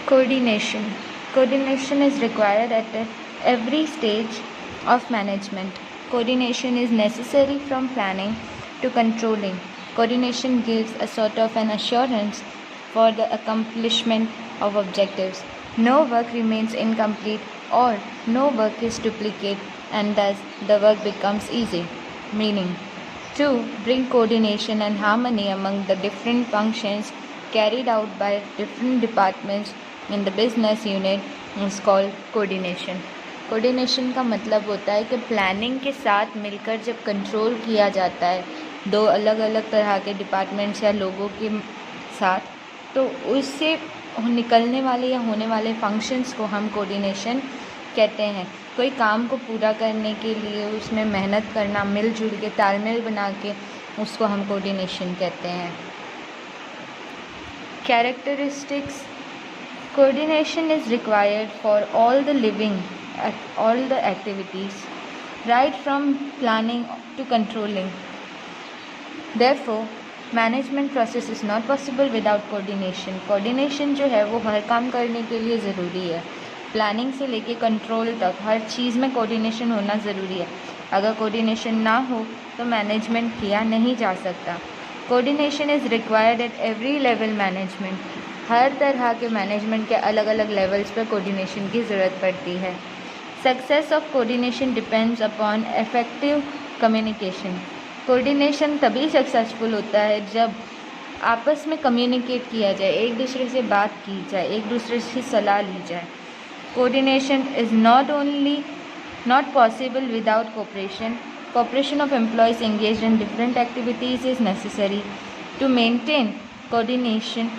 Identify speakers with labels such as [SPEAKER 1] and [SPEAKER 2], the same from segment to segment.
[SPEAKER 1] Coordination. Coordination is required at every stage of management. Coordination is necessary from planning to controlling. Coordination gives a sort of an assurance for the accomplishment of objectives. No work remains incomplete or no work is duplicate, and thus the work becomes easy. Meaning, to bring coordination and harmony among the different functions carried out by different departments in the business unit is called coordination. Coordination का मतलब होता है कि planning के साथ मिलकर जब control किया जाता है दो अलग अलग तरह के डिपार्टमेंट्स या लोगों के साथ, तो उससे निकलने वाले या होने वाले फंक्शंस को हम कोऑर्डिनेशन कहते हैं। कोई काम को पूरा करने के लिए उसमें मेहनत करना, मिलजुल के तालमेल बना के, उसको हम कोऑर्डिनेशन कहते हैं। Characteristics. Coordination is required for all the living, all the activities, right from planning to controlling. Therefore, management process is not possible without coordination. Coordination जो है वो हर काम करने के लिए ज़रूरी है। प्लानिंग से लेके कंट्रोल तक हर चीज़ में कोऑर्डिनेशन होना ज़रूरी है। अगर कोऑर्डिनेशन ना हो तो मैनेजमेंट किया नहीं जा सकता। Coordination is required at every level management. हर तरह के मैनेजमेंट के अलग अलग लेवल्स पर कोऑर्डिनेशन की ज़रूरत पड़ती है। Success of coordination depends upon effective communication. Coordination तभी सक्सेसफुल होता है जब आपस में कम्युनिकेट किया जाए, एक दूसरे से बात की जाए, एक दूसरे से सलाह ली जाए. Coordination is not possible without cooperation. Cooperation of employees engaged in different activities is necessary to maintain coordination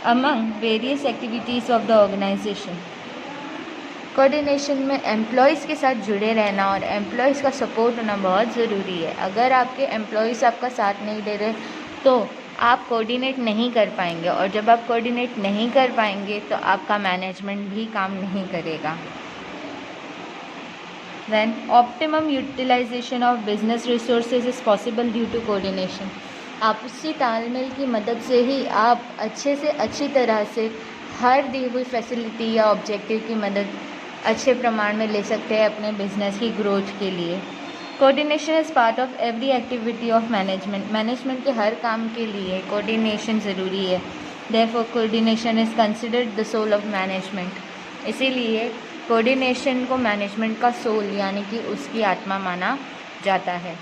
[SPEAKER 1] among various activities of the organization. Coordination में एम्प्लॉयज़ के साथ जुड़े रहना और एम्प्लॉयज़ का सपोर्ट होना बहुत ज़रूरी है. अगर आपके एम्प्लॉयज़ आपका साथ नहीं दे रहे तो आप कोऑर्डिनेट नहीं कर पाएंगे, और जब आप कोऑर्डिनेट नहीं कर पाएंगे तो आपका मैनेजमेंट भी काम नहीं करेगा. Then optimum utilization of business resources is possible due to coordination. आपसी तालमेल की मदद से ही आप अच्छे से अच्छी तरह से हर दी हुई फैसिलिटी या ऑब्जेक्टिव की मदद अच्छे प्रमाण में ले सकते हैं अपने बिजनेस की ग्रोथ के लिए. Coordination is part of every activity of management. Management के हर काम के लिए कोऑर्डिनेशन ज़रूरी है. Therefore coordination is considered the soul of management. इसीलिए कोऑर्डिनेशन को मैनेजमेंट का सोल यानी कि उसकी आत्मा माना जाता है.